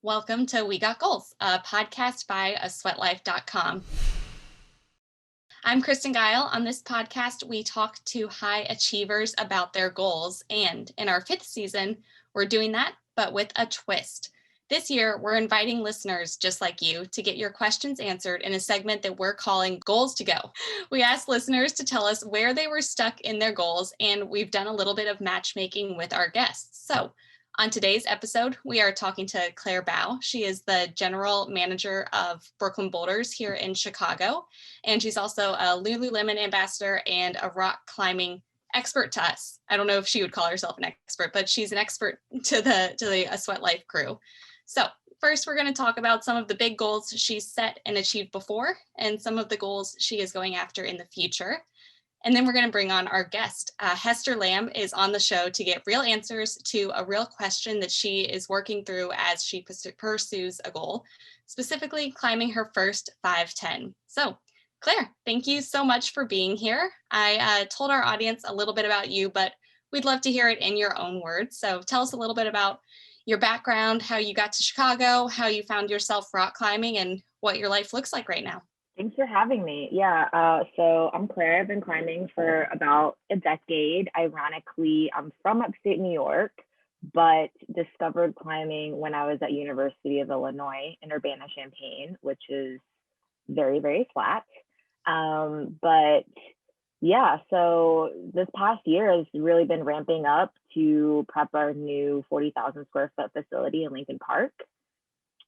Welcome to We Got Goals, a podcast by asweatlife.com. I'm Kristen Guile. On this podcast, we talk to high achievers about their goals. And in our fifth season, we're doing that, but with a twist. This year, we're inviting listeners just like you to get your questions answered in a segment that we're calling Goals to Go. We asked listeners to tell us where they were stuck in their goals, and we've done a little bit of matchmaking with our guests. So on today's episode, we are talking to Claire Bao. She is the general manager of Brooklyn Boulders here in Chicago, and she's also a Lululemon ambassador and a rock climbing expert to us. I don't know if she would call herself an expert, but she's an expert to the A Sweat Life crew. So first, we're going to talk about some of the big goals she's set and achieved before, and some of the goals she is going after in the future. And then we're going to bring on our guest. Hester Lam is on the show to get real answers to a real question that she is working through as she pursues a goal, specifically climbing her first 510. So, Claire, thank you so much for being here. I told our audience a little bit about you, but we'd love to hear it in your own words. So tell us a little bit about your background, how you got to Chicago, how you found yourself rock climbing, and what your life looks like right now. Thanks for having me. So I'm Claire. I've been climbing for about a decade. Ironically, I'm from upstate New York, but discovered climbing when I was at University of Illinois in Urbana-Champaign, which is very, very flat. So this past year has really been ramping up to prep our new 40,000 square foot facility in Lincoln Park.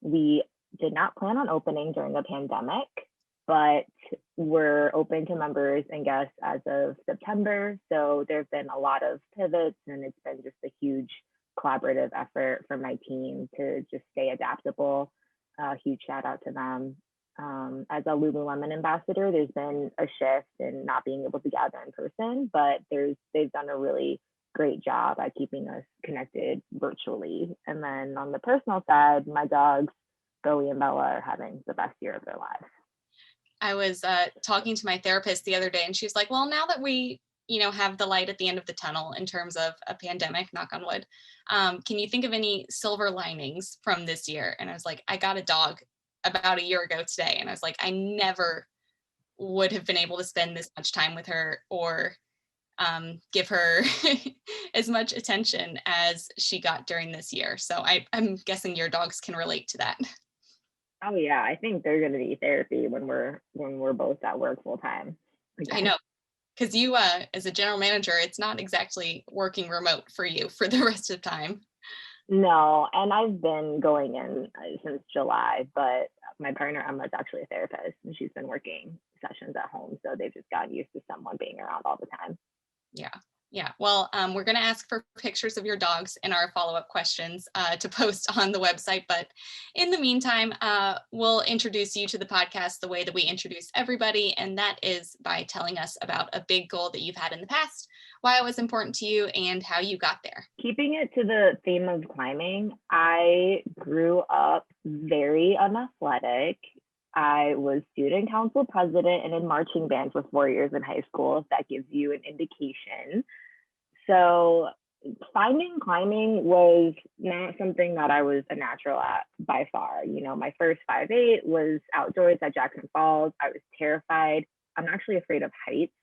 We did not plan on opening during the pandemic, but we're open to members and guests as of September. So there's been a lot of pivots, and it's been just a huge collaborative effort for my team to just stay adaptable. Huge shout out to them. As a Lululemon ambassador, there's been a shift in not being able to gather in person, but they've done a really great job at keeping us connected virtually. And then on the personal side, my dogs, Bowie and Bella, are having the best year of their lives. I was talking to my therapist the other day, and she's like, well, now that we, have the light at the end of the tunnel in terms of a pandemic, knock on wood, can you think of any silver linings from this year? And I was like, I got a dog about a year ago today. And I was like, I never would have been able to spend this much time with her or give her as much attention as she got during this year. So I'm guessing your dogs can relate to that. Oh yeah, I think they're going to need therapy when we're both at work full time. I know, because you, as a general manager, it's not exactly working remote for you for the rest of the time. No, and I've been going in since July, but my partner Emma is actually a therapist, and she's been working sessions at home, so they've just gotten used to someone being around all the time. Yeah. Well, we're going to ask for pictures of your dogs in our follow-up questions to post on the website. But in the meantime, we'll introduce you to the podcast the way that we introduce everybody. And that is by telling us about a big goal that you've had in the past, why it was important to you, and how you got there. Keeping it to the theme of climbing, I grew up very unathletic. I was student council president and in marching band for 4 years in high school, if that gives you an indication. So finding climbing was not something that I was a natural at by far. My first 5'8" was outdoors at Jackson Falls. I was terrified. I'm actually afraid of heights.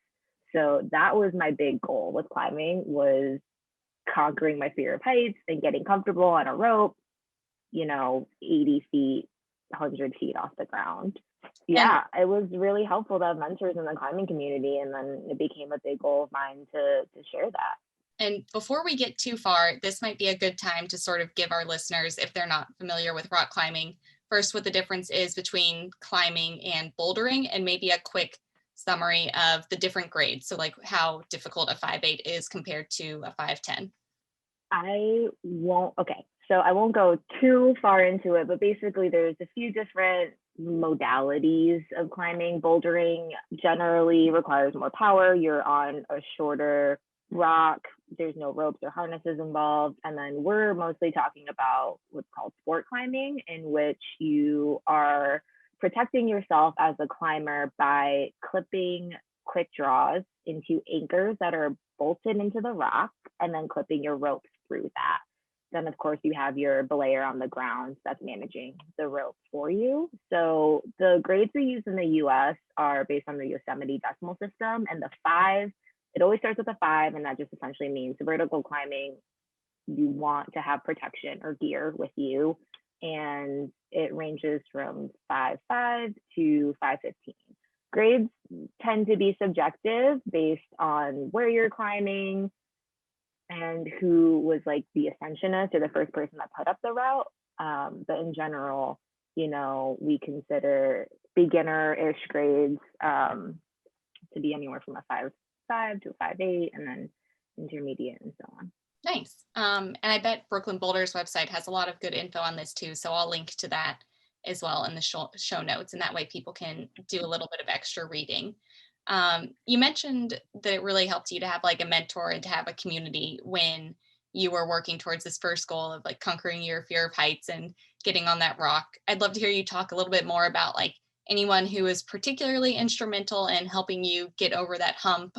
So that was my big goal with climbing, was conquering my fear of heights and getting comfortable on a rope, 80 feet, 100 feet off the ground. Yeah, it was really helpful to have mentors in the climbing community, and then it became a big goal of mine to share that. And before we get too far, this might be a good time to sort of give our listeners, if they're not familiar with rock climbing, first what the difference is between climbing and bouldering, and maybe a quick summary of the different grades. So like how difficult a 5'8" is compared to a 5'10". So I won't go too far into it, but basically there's a few different modalities of climbing. Bouldering generally requires more power. You're on a shorter rock. There's no ropes or harnesses involved. And then we're mostly talking about what's called sport climbing, in which you are protecting yourself as a climber by clipping quick draws into anchors that are bolted into the rock and then clipping your ropes through that. Then, of course, you have your belayer on the ground that's managing the rope for you. So the grades we use in the US are based on the Yosemite decimal system. And the 5, it always starts with a 5. And that just essentially means vertical climbing, you want to have protection or gear with you. And it ranges from 5.5 to 5.15. Grades tend to be subjective based on where you're climbing and who was like the ascensionist or the first person that put up the route. But in general, we consider beginner-ish grades to be anywhere from a 5.5 to a 5.8, and then intermediate and so on. Nice. And I bet Brooklyn Boulders website has a lot of good info on this too. So I'll link to that as well in the show notes. And that way people can do a little bit of extra reading. You mentioned that it really helped you to have like a mentor and to have a community when you were working towards this first goal of like conquering your fear of heights and getting on that rock. I'd love to hear you talk a little bit more about like anyone who was particularly instrumental in helping you get over that hump.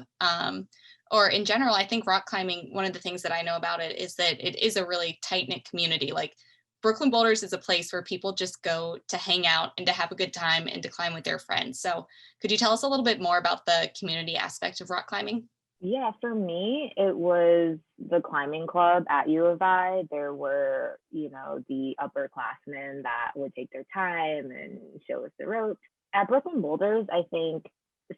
Or in general, I think rock climbing, one of the things that I know about it is that it is a really tight-knit community. Like Brooklyn Boulders is a place where people just go to hang out and to have a good time and to climb with their friends. So could you tell us a little bit more about the community aspect of rock climbing? Yeah, for me, it was the climbing club at U of I. There were, the upperclassmen that would take their time and show us the ropes. At Brooklyn Boulders, I think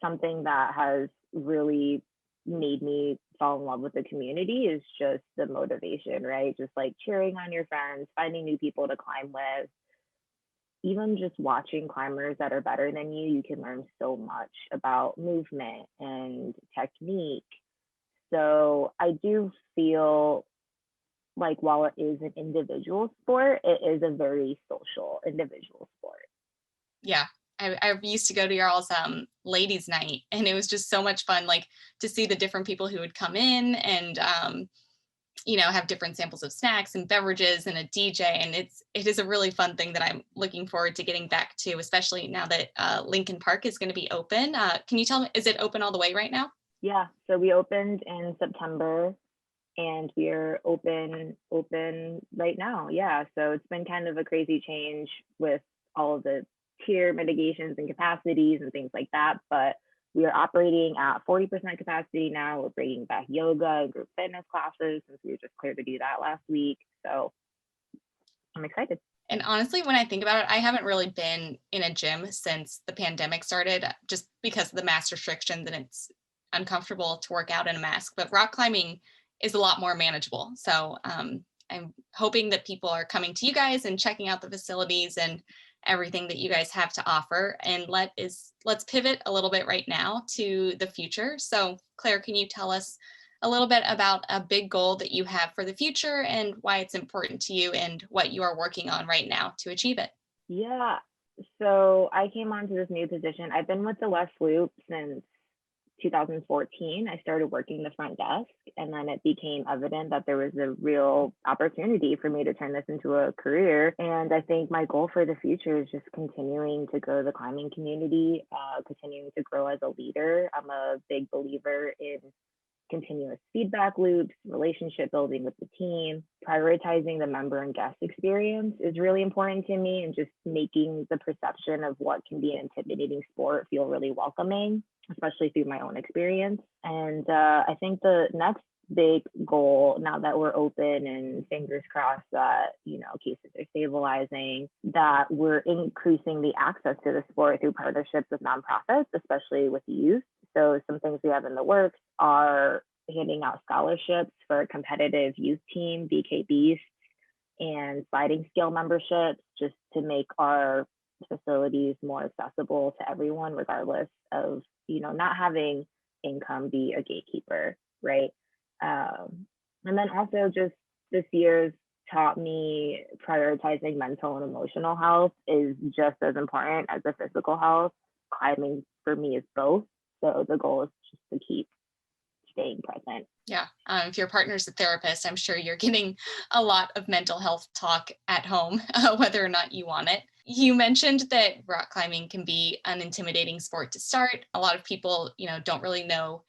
something that has really made me fall in love with the community is just the motivation, right? Just like cheering on your friends, finding new people to climb with. Even just watching climbers that are better than you can learn so much about movement and technique. So I do feel like while it is an individual sport, it is a very social individual sport. Yeah. I used to go to y'all's ladies' night, and it was just so much fun, like to see the different people who would come in and, have different samples of snacks and beverages and a DJ. And it is a really fun thing that I'm looking forward to getting back to, especially now that Lincoln Park is going to be open. Can you tell me, is it open all the way right now? Yeah, so we opened in September and we're open right now. Yeah, so it's been kind of a crazy change with all of the tier mitigations and capacities and things like that, but we are operating at 40% capacity now. We're bringing back yoga and group fitness classes since we were just cleared to do that last week. So I'm excited. And honestly, when I think about it, I haven't really been in a gym since the pandemic started, just because of the mask restrictions and it's uncomfortable to work out in a mask. But rock climbing is a lot more manageable. So I'm hoping that people are coming to you guys and checking out the facilities and everything that you guys have to offer. And let's pivot a little bit right now to the future. So Claire, can you tell us a little bit about a big goal that you have for the future and why it's important to you and what you are working on right now to achieve it? Yeah, so I came onto this new position. I've been with the West Loop since 2014. I started working the front desk, and then it became evident that there was a real opportunity for me to turn this into a career. And I think my goal for the future is just continuing to grow the climbing community, continuing to grow as a leader. I'm a big believer in continuous feedback loops, relationship building with the team, prioritizing the member and guest experience is really important to me, and just making the perception of what can be an intimidating sport feel really welcoming, especially through my own experience. And I think the next big goal, now that we're open and fingers crossed that, cases are stabilizing, that we're increasing the access to the sport through partnerships with nonprofits, especially with youth. So some things we have in the works are handing out scholarships for a competitive youth team, BKBs, and sliding scale memberships, just to make our facilities more accessible to everyone, regardless of, not having income be a gatekeeper, right? And then also just this year's taught me prioritizing mental and emotional health is just as important as the physical health. Climbing for me is both. So the goal is just to keep staying present. Yeah. If your partner's a therapist, I'm sure you're getting a lot of mental health talk at home, whether or not you want it. You mentioned that rock climbing can be an intimidating sport to start. A lot of people, don't really know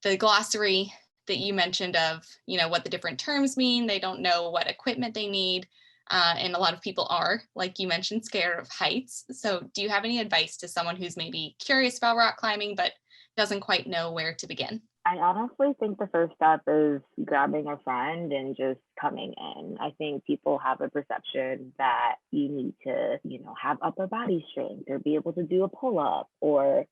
the glossary that you mentioned of, what the different terms mean. They don't know what equipment they need. And a lot of people are, like you mentioned, scared of heights. So do you have any advice to someone who's maybe curious about rock climbing, but doesn't quite know where to begin? I honestly think the first step is grabbing a friend and just coming in. I think people have a perception that you need to, have upper body strength or be able to do a pull up or,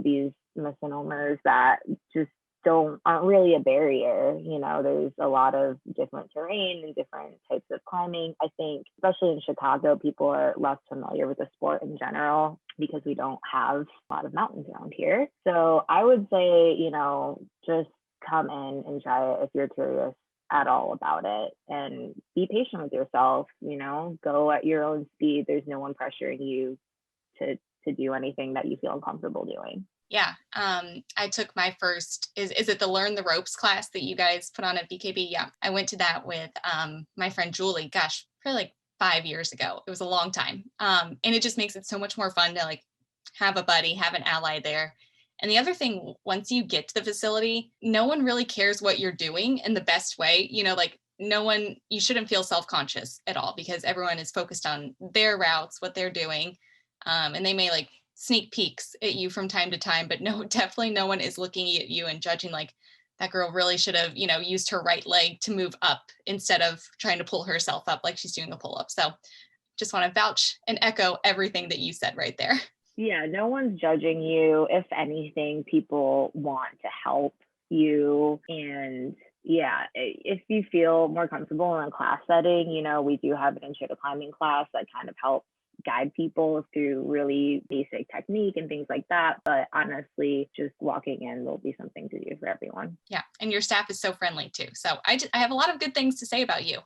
these misnomers that just aren't really a barrier. There's a lot of different terrain and different types of climbing. I think, especially in Chicago, people are less familiar with the sport in general because we don't have a lot of mountains around here. So I would say, just come in and try it if you're curious at all about it, and be patient with yourself. Go at your own speed. There's no one pressuring you to do anything that you feel uncomfortable doing. Yeah. I took my first, is it the Learn the Ropes class that you guys put on at BKB? Yeah. I went to that with my friend Julie, gosh, probably like 5 years ago. It was a long time. And it just makes it so much more fun to like have a buddy, have an ally there. And the other thing, once you get to the facility, no one really cares what you're doing in the best way. Like no one, you shouldn't feel self-conscious at all because everyone is focused on their routes, what they're doing. And they may like sneak peeks at you from time to time, but no, definitely no one is looking at you and judging like that girl really should have, used her right leg to move up instead of trying to pull herself up like she's doing a pull-up. So just want to vouch and echo everything that you said right there. Yeah, no one's judging you. If anything, people want to help you. And yeah, if you feel more comfortable in a class setting, we do have an intro to climbing class that kind of helps guide people through really basic technique and things like that. But honestly, just walking in will be something to do for everyone. Yeah. And your staff is so friendly too. So I have a lot of good things to say about you.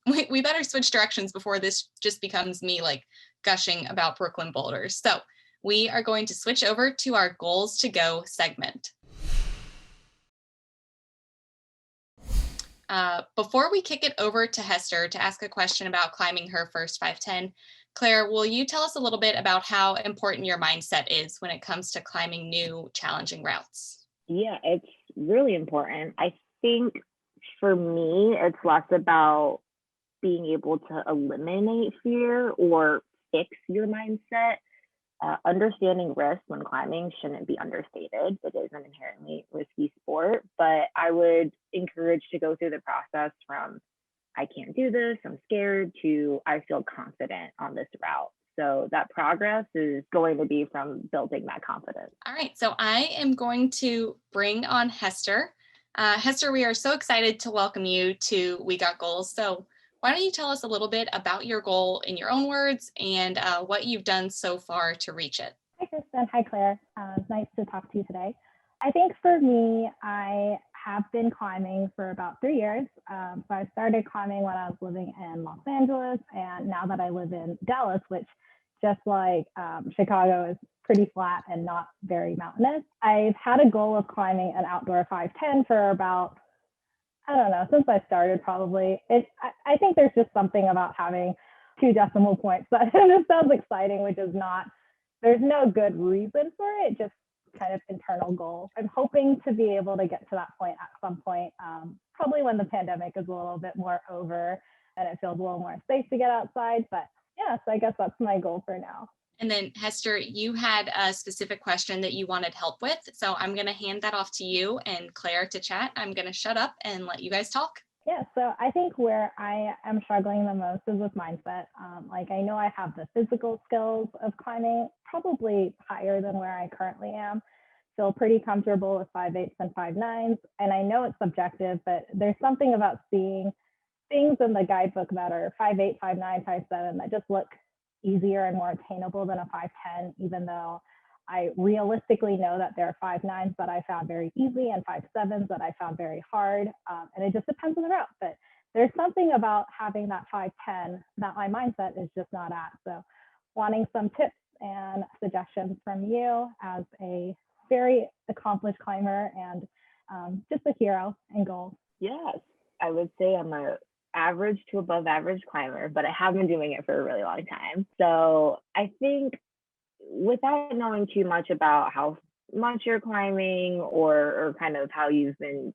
We better switch directions before this just becomes me like gushing about Brooklyn Boulders. So we are going to switch over to our goals to go segment. Before we kick it over to Hester to ask a question about climbing her first 510, Claire, will you tell us a little bit about how important your mindset is when it comes to climbing new challenging routes? Yeah, it's really important. I think for me, it's less about being able to eliminate fear or fix your mindset. Understanding risk when climbing shouldn't be understated. It is an inherently risky sport, but I would encourage to go through the process from I can't do this, I'm scared, to I feel confident on this route. So that progress is going to be from building that confidence. All right, so I am going to bring on Hester. Hester, we are so excited to welcome you to We Got Goals. So why don't you tell us a little bit about your goal in your own words and what you've done so far to reach it? Hi, Kristen. Hi, Claire. Nice to talk to you today. I think for me, I have been climbing for about 3 years. So I started climbing when I was living in Los Angeles, and now that I live in Dallas, which just like Chicago is pretty flat and not very mountainous, I've had a goal of climbing an outdoor 510 for about, I don't know, since I started probably. I think there's just something about having 2 decimal points that just sounds exciting, which is not, there's no good reason for it, just kind of internal goal. I'm hoping to be able to get to that point at some point, probably when the pandemic is a little bit more over and it feels a little more safe to get outside. But yeah, so I guess that's my goal for now. And then Hester, you had a specific question that you wanted help with. So I'm going to hand that off to you and Claire to chat. I'm going to shut up and let you guys talk. Yeah, so I think where I am struggling the most is with mindset. Like I know I have the physical skills of climbing, probably higher than where I currently am. Feel pretty comfortable with 5/8 and 5/9. And I know it's subjective, but there's something about seeing things in the guidebook that are 5/8, 5/9, 5/7 that just look easier and more attainable than a 5/10, even though I realistically know that there are 5/9s that I found very easy and 5/7s that I found very hard. And it just depends on the route. But there's something about having that 5/10 that my mindset is just not at. So wanting some tips and suggestions from you as a very accomplished climber and just a hero and goal. Yes, I would say I'm a average to above average climber, but I have been doing it for a really long time. So I think without knowing too much about how much you're climbing or kind of how you've been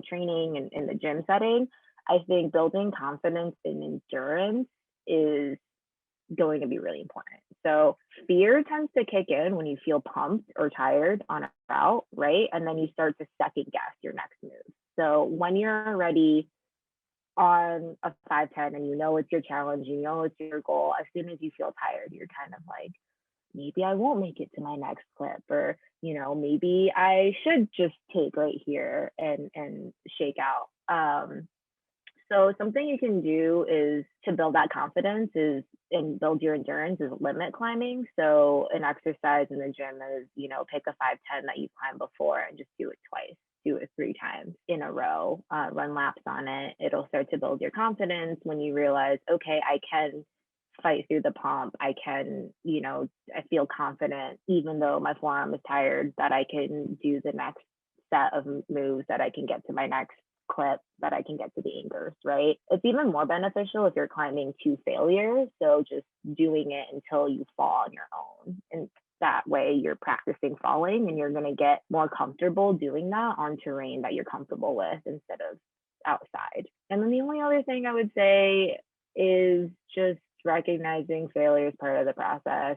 training and in the gym setting, I think building confidence in endurance is going to be really important. So fear tends to kick in when you feel pumped or tired on a route, right? And then you start to second guess your next move. So when you're already on a 5:10 and it's your challenge, it's your goal, as soon as you feel tired, you're kind of like, maybe I won't make it to my next clip, or maybe I should just take right here and shake out. So something you can do is to build that confidence and build your endurance is limit climbing. So an exercise in the gym is, pick a 5:10 that you climbed before and just do it twice, do it 3 times in a row, run laps on it. It'll start to build your confidence when you realize, okay, I can fight through the pump. I can, I feel confident, even though my forearm is tired, that I can do the next set of moves, that I can get to my next clip, that I can get to the anchors, right? It's even more beneficial if you're climbing to failure. So just doing it until you fall on your own. And that way you're practicing falling, and you're going to get more comfortable doing that on terrain that you're comfortable with instead of outside. And then the only other thing I would say is just recognizing failure is part of the process.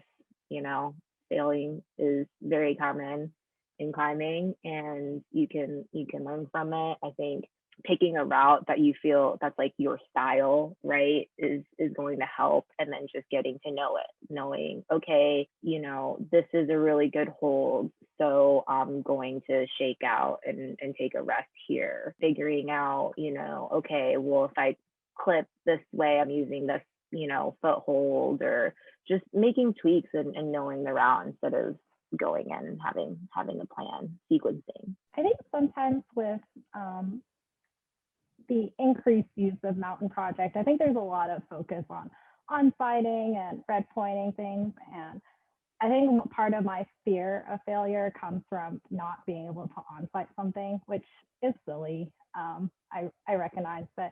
Failing is very common in climbing, and you can learn from it. I think picking a route that you feel that's like your style, right, is going to help. And then just getting to know it, knowing, okay, this is a really good hold, so I'm going to shake out and take a rest here. Figuring out, okay, well, if I clip this way, I'm using this foothold, or just making tweaks and knowing the route instead of going in and having a plan, sequencing. I think sometimes with the increased use of Mountain Project, I think there's a lot of focus on fighting and red pointing things. And I think part of my fear of failure comes from not being able to on-site something, which is silly. I recognize, but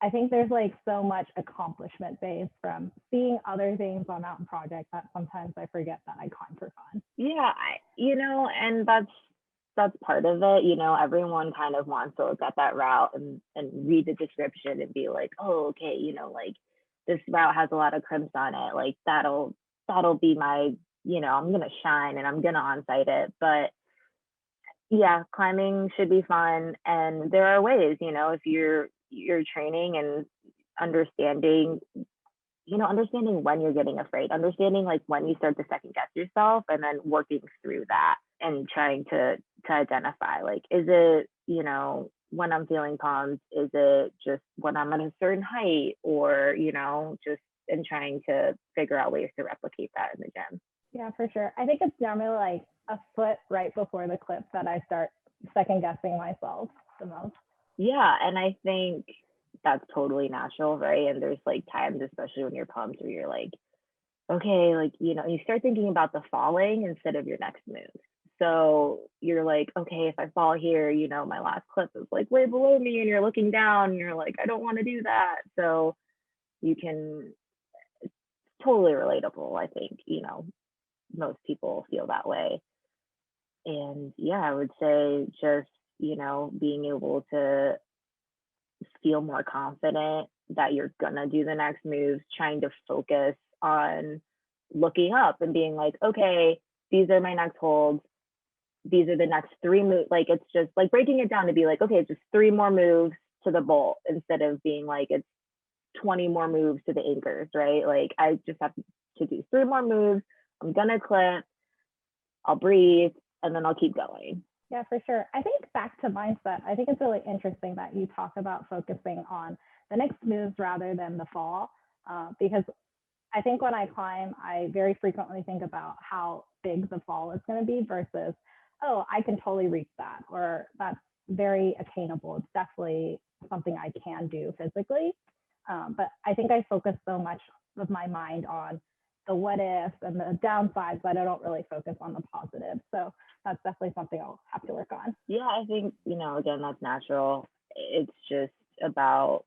I think there's like so much accomplishment based from seeing other things on Mountain Project that sometimes I forget that I climb for fun. Yeah, and that's part of it. Everyone kind of wants to look at that route and read the description and be like, oh, okay, like this route has a lot of crimps on it. Like that'll be my, I'm gonna shine and I'm gonna on-site it. But yeah, climbing should be fun, and there are ways. If you're training and understanding when you're getting afraid, understanding like when you start to second guess yourself, and then working through that and trying to identify, like, is it, when I'm feeling pumped, is it just when I'm at a certain height, or, just and trying to figure out ways to replicate that in the gym. Yeah, for sure. I think it's normally like a foot right before the clip that I start second guessing myself the most. Yeah, and I think that's totally natural, right? And there's like times, especially when you're pumped, where you're like, okay, like, you start thinking about the falling instead of your next move. So you're like, okay, if I fall here, my last clip is like way below me, and you're looking down and you're like, I don't want to do that. So it's totally relatable. I think, most people feel that way. And yeah, I would say just, being able to feel more confident that you're gonna do the next moves, trying to focus on looking up and being like, okay, these are my next holds, these are the next 3 moves. Like, it's just like breaking it down to be like, okay, it's just 3 more moves to the bolt, instead of being like it's 20 more moves to the anchors, right? Like, I just have to do 3 more moves, I'm gonna clip, I'll breathe, and then I'll keep going. Yeah, for sure. I think back to mindset, I think it's really interesting that you talk about focusing on the next moves rather than the fall, because I think when I climb, I very frequently think about how big the fall is going to be versus, oh, I can totally reach that, or that's very attainable. It's definitely something I can do physically. But I think I focus so much of my mind on the what ifs and the downsides that I don't really focus on the positives. So that's definitely something I'll have to work on. Yeah, I think, again, that's natural. It's just about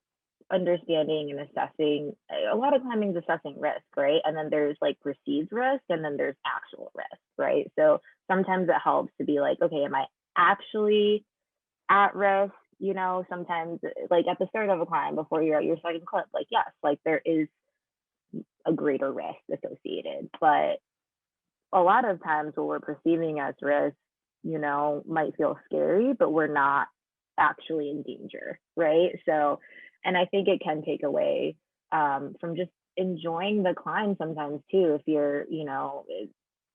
understanding and assessing. A lot of climbing is assessing risk, right? And then there's like perceived risk, and then there's actual risk, right? So sometimes it helps to be like, okay, am I actually at risk you know, sometimes like at the start of a climb before you're at your second clip, like yes, like there is a greater risk associated, but a lot of times what we're perceiving as risk, you know, might feel scary, but we're not actually in danger, right? So, and I think it can take away from just enjoying the climb sometimes too, if you're, you know,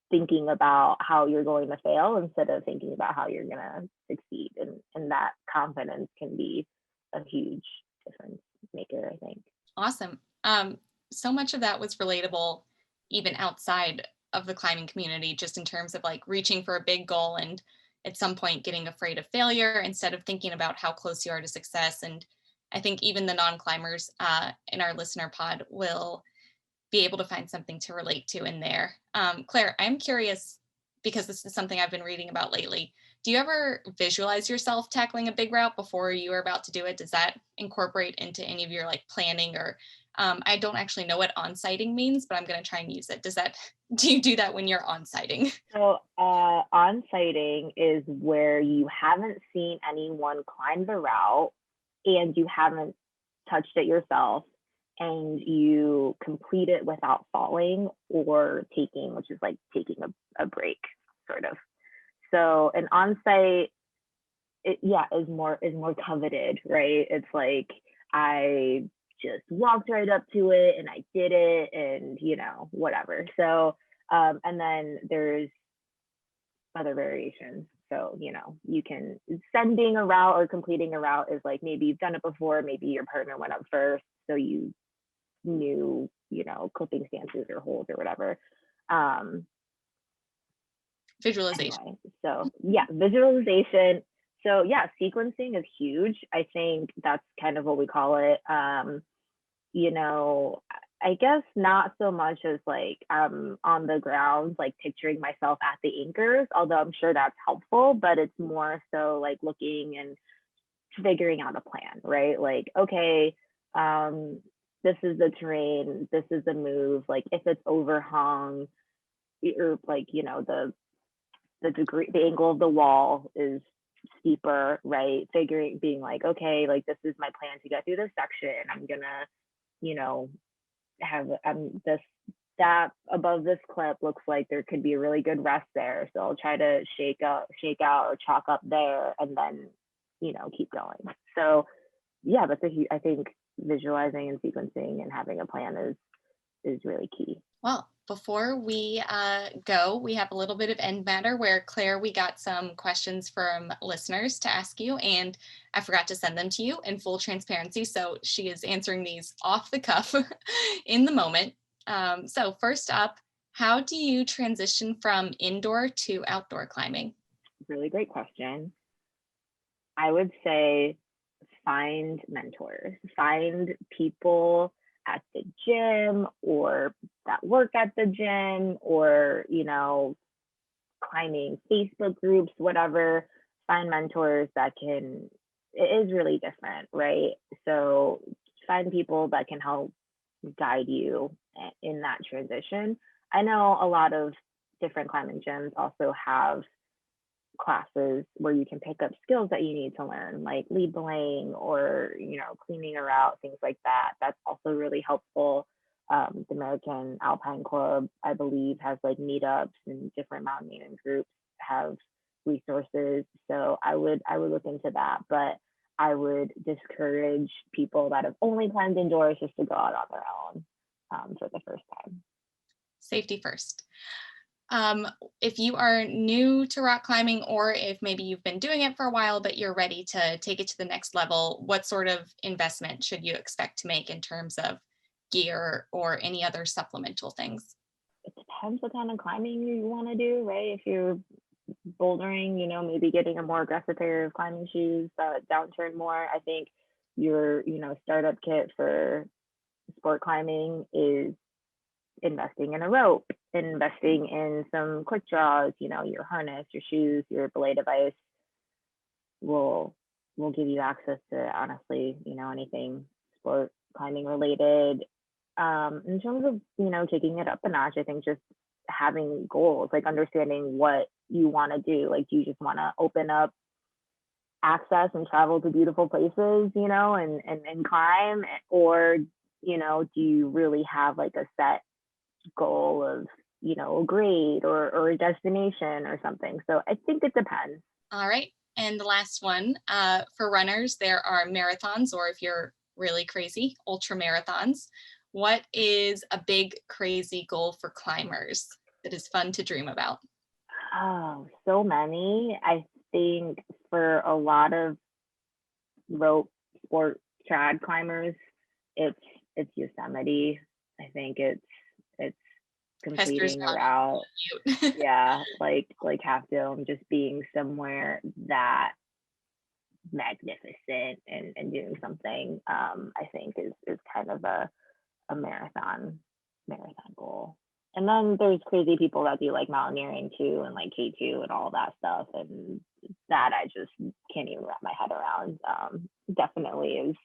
thinking about how you're going to fail instead of thinking about how you're going to succeed. And that confidence can be a huge difference maker, I think. Awesome. So much of that was relatable even outside of the climbing community, just in terms of like reaching for a big goal and at some point getting afraid of failure instead of thinking about how close you are to success. And I think even the non-climbers in our listener pod will be able to find something to relate to in there. Claire, I'm curious, because this is something I've been reading about lately. Do you ever visualize yourself tackling a big route before you are about to do it? Does that incorporate into any of your like planning or I don't actually know what on-siting means, but I'm going to try and use it. Do you do that when you're on-siting? So on-siting is where you haven't seen anyone climb the route and you haven't touched it yourself, and you complete it without falling or taking, which is like taking a break, sort of. So an on-site, is more coveted, right? It's like I just walked right up to it and I did it, and you know, whatever. So and then there's other variations. So, you know, you can sending a route or completing a route is like maybe you've done it before, maybe your partner went up first, so you knew, you know, clipping stances or holds or whatever. Visualization. Anyway, so yeah, visualization. So yeah, sequencing is huge. I think that's kind of what we call it. You know, I guess not so much as like on the ground, like picturing myself at the anchors, although I'm sure that's helpful, but it's more so like looking and figuring out a plan, right? Like, okay, this is the terrain, this is the move, like if it's overhung or like, you know, the angle of the wall is steeper, right? Being like, okay, like this is my plan to get through this section. I'm gonna, you know, have this that above this clip looks like there could be a really good rest there. So I'll try to shake out or chalk up there and then, you know, keep going. So yeah, I think visualizing and sequencing and having a plan is really key. Well, before we go, we have a little bit of end matter where, Claire, we got some questions from listeners to ask you, and I forgot to send them to you in full transparency. So she is answering these off the cuff in the moment. So first up, how do you transition from indoor to outdoor climbing? Really great question. I would say find mentors, find people at the gym or that work at the gym or, you know, climbing Facebook groups, whatever. Find mentors that it is really different, right? So find people that can help guide you in that transition. I know a lot of different climbing gyms also have classes where you can pick up skills that you need to learn, like lead belaying or, you know, cleaning a route, things like that. That's also really helpful. The American Alpine Club, I believe, has like meetups, and different mountaineering groups have resources. So I would look into that, but I would discourage people that have only climbed indoors just to go out on their own for the first time. Safety first. If you are new to rock climbing, or if maybe you've been doing it for a while, but you're ready to take it to the next level, what sort of investment should you expect to make in terms of gear or any other supplemental things? It depends what kind of climbing you want to do, right? If you're bouldering, you know, maybe getting a more aggressive pair of climbing shoes that downturn more. I think your, you know, startup kit for sport climbing is investing in a rope, investing in some quick draws, you know, your harness, your shoes, your belay device will give you access to, honestly, you know, anything sport climbing related. In terms of, you know, taking it up a notch, I think just having goals, like understanding what you want to do. Like, do you just want to open up access and travel to beautiful places, you know, and climb? Or, you know, do you really have like a set goal of, you know, a grade or a destination or something? So I think it depends. All right. And the last one, for runners, there are marathons, or if you're really crazy, ultra marathons. What is a big, crazy goal for climbers that is fun to dream about? Oh, so many. I think for a lot of rope sport trad climbers, it's Yosemite. I think it's Hester's completing a not route. cute. Yeah, like Half Dome, just being somewhere that magnificent and doing something, I think is kind of a marathon goal. And then there's crazy people that do like mountaineering too, and like K2 and all that stuff, and that I just can't even wrap my head around. Definitely is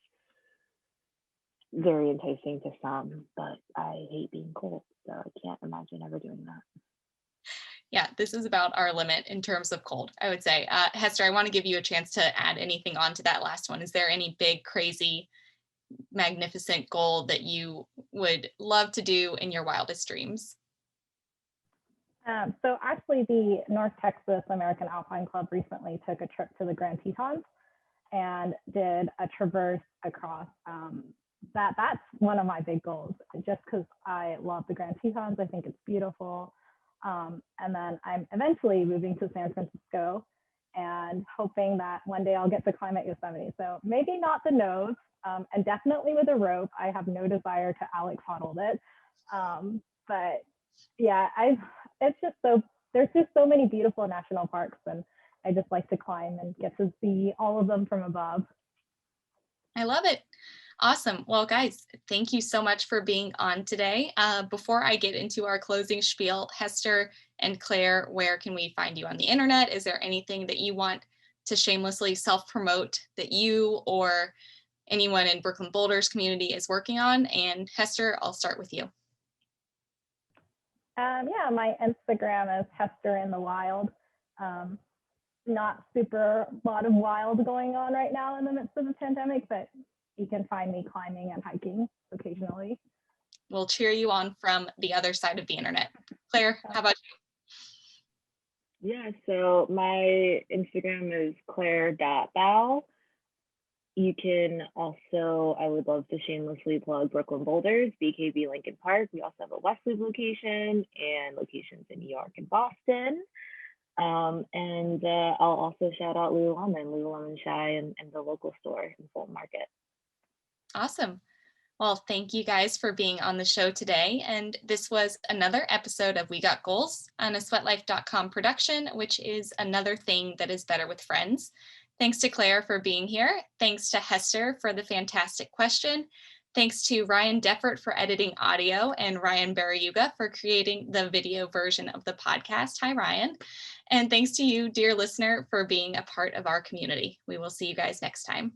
very enticing to some, but I hate being cold, so I can't imagine ever doing that. Yeah, this is about our limit in terms of cold, I would say. Hester, I want to give you a chance to add anything on to that last one. Is there any big, crazy, magnificent goal that you would love to do in your wildest dreams? So actually, the North Texas American Alpine Club recently took a trip to the Grand Tetons and did a traverse across. That's one of my big goals, just because I love the Grand Tetons. I think it's beautiful. And then I'm eventually moving to San Francisco and hoping that one day I'll get to climb at Yosemite. So maybe not the nose, and definitely with a rope. I have no desire to Alex Honnold it. But yeah, it's just so, there's just so many beautiful national parks, and I just like to climb and get to see all of them from above. I love it. Awesome. Well, guys, thank you so much for being on today. Before I get into our closing spiel, Hester and Claire, where can we find you on the internet? Is there anything that you want to shamelessly self-promote that you or anyone in Brooklyn Boulders community is working on? And Hester, I'll start with you. Yeah, my Instagram is Hester in the Wild. Not super lot of wild going on right now in the midst of the pandemic, but you can find me climbing and hiking occasionally. We'll cheer you on from the other side of the internet. Claire, how about you? Yeah, so my Instagram is Claire.Bao. You can also, I would love to shamelessly plug Brooklyn Boulders, BKB Lincoln Park. We also have a Westwood location and locations in New York and Boston. And I'll also shout out Lululemon Shy, and the local store in Fulton Market. Awesome. Well, thank you guys for being on the show today. And this was another episode of We Got Goals, on a sweatlife.com production, which is another thing that is better with friends. Thanks to Claire for being here. Thanks to Hester for the fantastic question. Thanks to Ryan Deffert for editing audio, and Ryan Barayuga for creating the video version of the podcast. Hi, Ryan. And thanks to you, dear listener, for being a part of our community. We will see you guys next time.